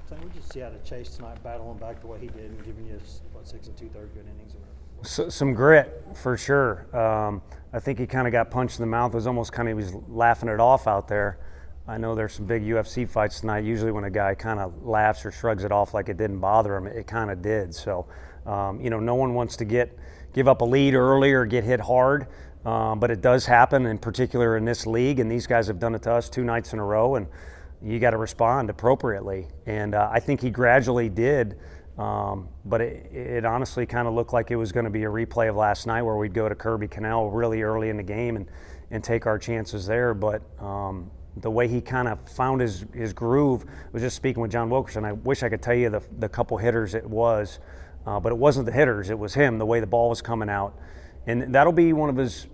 So we just see how to Chase tonight, battling back the way he did and giving you, 6 2/3 good innings. So, some grit, for sure. I think he kind of got punched in the mouth. It was almost kind of, he was laughing it off out there. I know there's some big UFC fights tonight. Usually when a guy kind of laughs or shrugs it off like it didn't bother him, it kind of did. So, no one wants to give up a lead early or get hit hard, but it does happen, in particular in this league, and these guys have done it to us 2 nights in a row, and you got to respond appropriately. And I think he gradually did, but it honestly kind of looked like it was going to be a replay of last night where we'd go to Kirby Canal really early in the game and take our chances there. But the way he kind of found his groove, I was just speaking with John Wilkerson. I wish I could tell you the couple hitters it was, but it wasn't the hitters, it was him, the way the ball was coming out. And that'll be one of his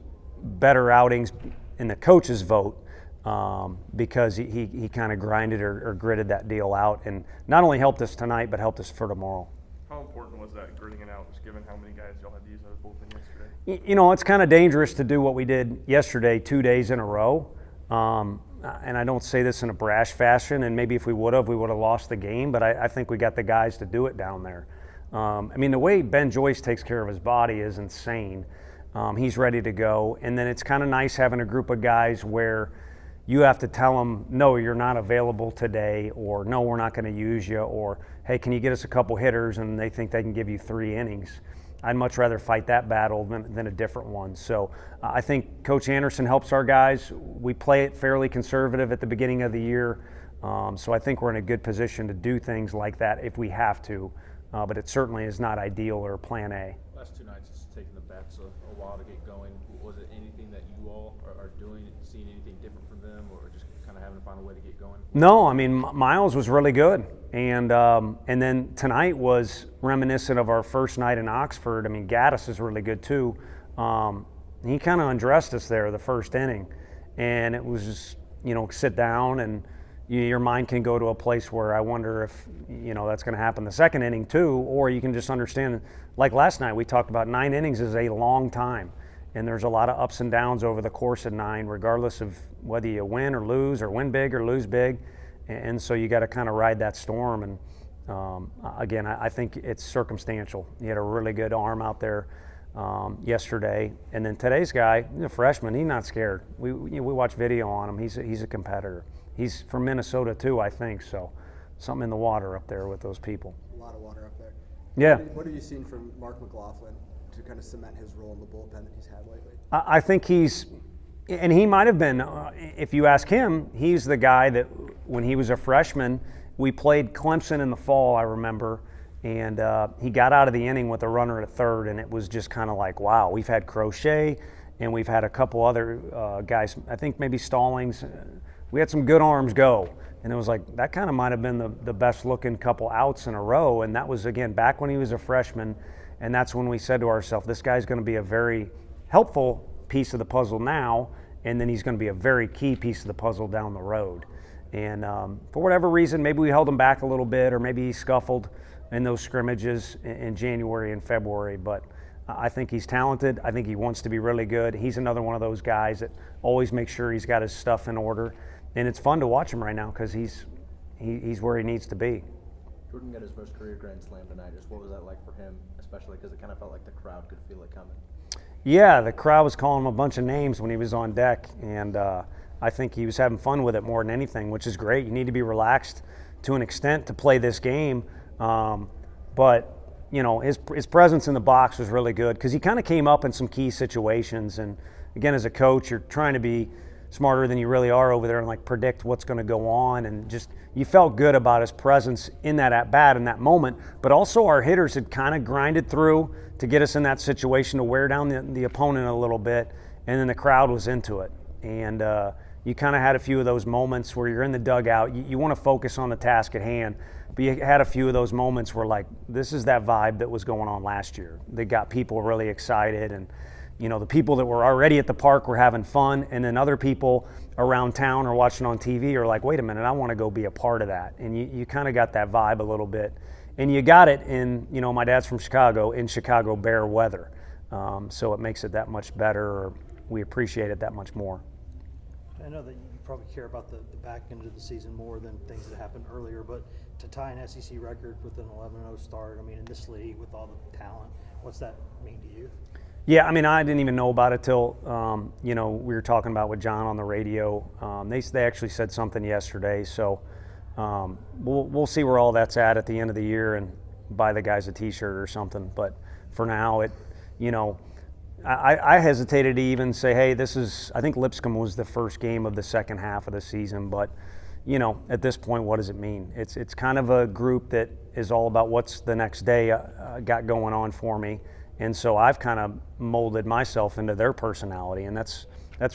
better outings in the coach's vote, because he kind of grinded or gritted that deal out, and not only helped us tonight, but helped us for tomorrow. How important was that gritting it out, just given how many guys y'all had to use out of the bullpen yesterday? It's kind of dangerous to do what we did yesterday 2 days in a row. And I don't say this in a brash fashion, and maybe if we would have lost the game, but I think we got the guys to do it down there. The way Ben Joyce takes care of his body is insane. He's ready to go, and then it's kind of nice having a group of guys where you have to tell them, no, you're not available today, or no, we're not going to use you, or hey, can you get us a couple hitters, and they think they can give you 3 innings. I'd much rather fight that battle than a different one. So I think Coach Anderson helps our guys. We play it fairly conservative at the beginning of the year, so I think we're in a good position to do things like that if we have to, but it certainly is not ideal or plan A. Last 2 nights, it's taken the bats a while to get going. Was it anything that you all are doing, seeing anything different from them, or just kind of having to find a way to get going? No, Miles was really good, and then tonight was reminiscent of our first night in Oxford. Gaddis is really good too. He kind of undressed us there the first inning, and it was just, sit down, and your mind can go to a place where I wonder if that's going to happen the second inning too, or you can just understand, like last night we talked about, 9 innings is a long time. And there's a lot of ups and downs over the course of 9, regardless of whether you win or lose, or win big or lose big. And so you got to kind of ride that storm. And again, I think it's circumstantial. He had a really good arm out there yesterday. And then today's guy, a freshman, he's not scared. We watch video on him. He's a competitor. He's from Minnesota too, I think. So something in the water up there with those people. A lot of water up there. Yeah. What have you seen from Mark McLaughlin to kind of cement his role in the bullpen that he's had lately? I think and he might have been, if you ask him, he's the guy that when he was a freshman, we played Clemson in the fall, I remember, and he got out of the inning with a runner at third, and it was just kind of like, wow, we've had Crochet, and we've had a couple other guys, I think maybe Stallings. We had some good arms go, and it was like, that kind of might have been the best looking couple outs in a row, and that was, again, back when he was a freshman. And that's when we said to ourselves, this guy's going to be a very helpful piece of the puzzle now, and then he's going to be a very key piece of the puzzle down the road. And for whatever reason, maybe we held him back a little bit, or maybe he scuffled in those scrimmages in January and February. But I think he's talented. I think he wants to be really good. He's another one of those guys that always makes sure he's got his stuff in order. And it's fun to watch him right now because he's where he needs to be. Jordan got his first career Grand Slam tonight. Just what was that like for him, especially because it kind of felt like the crowd could feel it coming? Yeah, the crowd was calling him a bunch of names when he was on deck, and I think he was having fun with it more than anything, which is great. You need to be relaxed to an extent to play this game, but his presence in the box was really good because he kind of came up in some key situations. And again, as a coach, you're trying to be smarter than you really are over there and predict what's going to go on, and just you felt good about his presence in that at bat in that moment. But also our hitters had kind of grinded through to get us in that situation to wear down the opponent a little bit, and then the crowd was into it. And you kind of had a few of those moments where you're in the dugout, you want to focus on the task at hand, but you had a few of those moments where this is that vibe that was going on last year. They got people really excited, and the people that were already at the park were having fun, and then other people around town or watching on TV are like, wait a minute, I want to go be a part of that. And you kind of got that vibe a little bit. And you got it in, my dad's from Chicago, in Chicago Bear weather. So it makes it that much better, or we appreciate it that much more. I know that you probably care about the back end of the season more than things that happened earlier, but to tie an SEC record with an 11-0 start, I mean, in this league with all the talent, what's that mean to you? Yeah, I mean, I didn't even know about it till, we were talking about with John on the radio. They actually said something yesterday, so we'll see where all that's at the end of the year and buy the guys a T-shirt or something. But for now, I hesitated to even say, hey, I think Lipscomb was the first game of the second half of the season, but at this point, what does it mean? It's kind of a group that is all about what's the next day got going on for me. And so I've kind of molded myself into their personality, and that's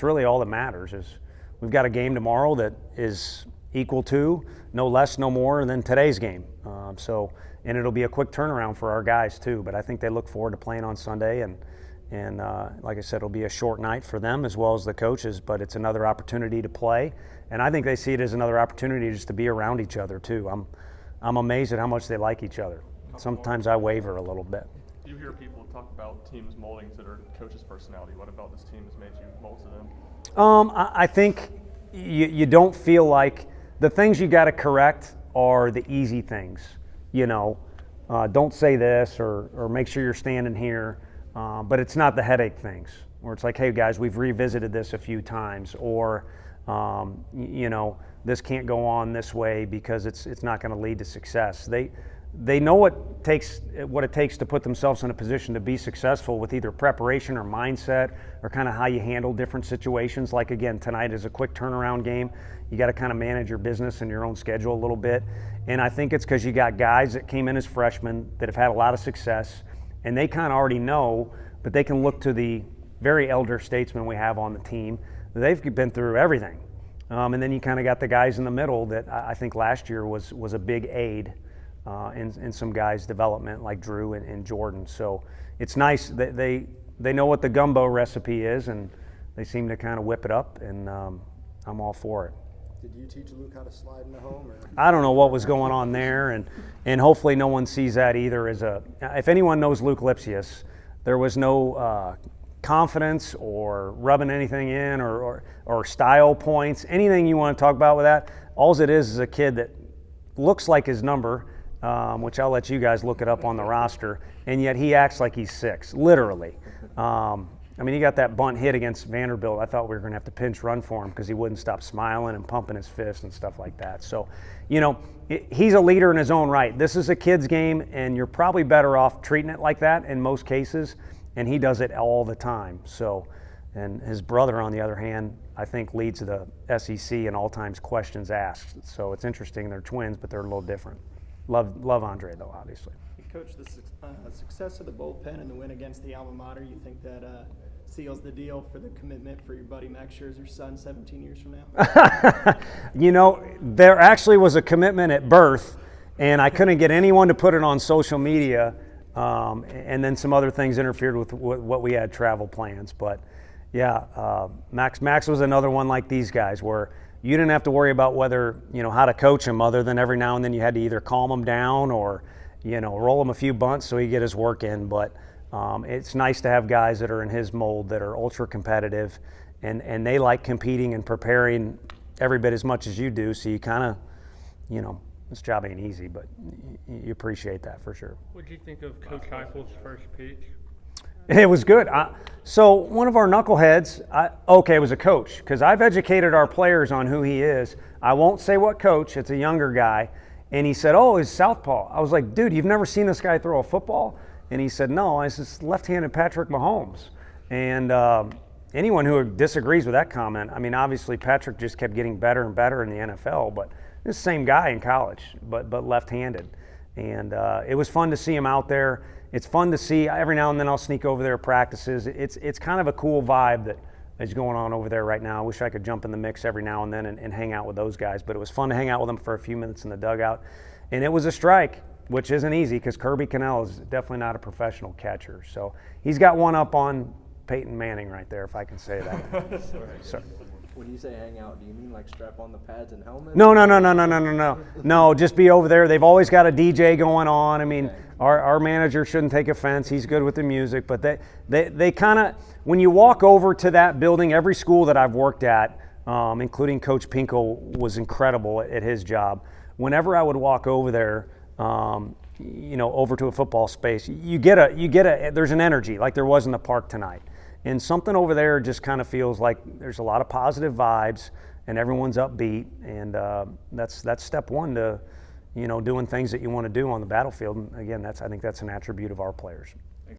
really all that matters. Is we've got a game tomorrow that is equal to, no less, no more than today's game. And it'll be a quick turnaround for our guys too. But I think they look forward to playing on Sunday, and like I said, it'll be a short night for them as well as the coaches. But it's another opportunity to play, and I think they see it as another opportunity just to be around each other too. I'm amazed at how much they like each other. Sometimes I waver a little bit. You hear people talk about teams molding to their coach's personality. What about this team has made you mold to them? I think you don't feel like the things you got to correct are the easy things. Don't say this or make sure you're standing here. But it's not the headache things where it's like, hey guys, we've revisited this a few times, or this can't go on this way because it's not going to lead to success. They know what it takes to put themselves in a position to be successful with either preparation or mindset or kind of how you handle different situations. Like again, tonight is a quick turnaround game. You got to kind of manage your business and your own schedule a little bit. And I think it's because you got guys that came in as freshmen that have had a lot of success, and they kind of already know, but they can look to the very elder statesmen we have on the team. They've been through everything. And then you kind of got the guys in the middle that I think last year was a big aid in some guys' development, like Drew and Jordan. So it's nice that they know what the gumbo recipe is, and they seem to kind of whip it up, and I'm all for it. Did you teach Luke how to slide in the home? Or? I don't know what was going on there, and hopefully no one sees that either as if anyone knows Luke Lipsias, there was no confidence or rubbing anything in or style points, anything you want to talk about with that. All it is a kid that looks like his number, which I'll let you guys look it up on the roster, and yet he acts like he's 6, literally. He got that bunt hit against Vanderbilt. I thought we were going to have to pinch run for him because he wouldn't stop smiling and pumping his fist and stuff like that. So, he's a leader in his own right. This is a kid's game, and you're probably better off treating it like that in most cases, and he does it all the time. So, and his brother, on the other hand, I think leads the SEC in all times questions asked. So it's interesting. They're twins, but they're a little different. Love Andre, though, obviously. Coach, the success of the bullpen and the win against the alma mater, you think that seals the deal for the commitment for your buddy Max Scherzer's son 17 years from now? There actually was a commitment at birth, and I couldn't get anyone to put it on social media, and then some other things interfered with what we had travel plans. But, yeah, Max was another one like these guys where you didn't have to worry about whether, how to coach him, other than every now and then you had to either calm him down or roll him a few bunts so he get his work in. But it's nice to have guys that are in his mold that are ultra competitive, and they like competing and preparing every bit as much as you do. So you kind of, this job ain't easy, but you appreciate that for sure. What did you think of Coach Heupel's first pitch? It was good. So one of our knuckleheads, it was a coach, because I've educated our players on who he is. I won't say what coach. It's a younger guy. And he said, he's southpaw. I was like, dude, you've never seen this guy throw a football? And he said, no. I said, left-handed Patrick Mahomes. And anyone who disagrees with that comment, obviously Patrick just kept getting better and better in the NFL, but this same guy in college, but left-handed. And it was fun to see him out there. It's fun to see. Every now and then I'll sneak over there at practices. It's kind of a cool vibe that is going on over there right now. I wish I could jump in the mix every now and then and hang out with those guys, but it was fun to hang out with them for a few minutes in the dugout. And it was a strike, which isn't easy because Kirby Cannell is definitely not a professional catcher. So he's got one up on Peyton Manning right there, if I can say that. Sorry. When you say hang out, do you mean like strap on the pads and helmet? No. No, just be over there. They've always got a DJ going on. Our manager shouldn't take offense. He's good with the music. But they kind of, when you walk over to that building, every school that I've worked at, including Coach Pinko was incredible at his job. Whenever I would walk over there, over to a football space, there's an energy like there was in the park tonight. And something over there just kind of feels like there's a lot of positive vibes and everyone's upbeat. And that's step one to, doing things that you want to do on the battlefield. And again, I think that's an attribute of our players.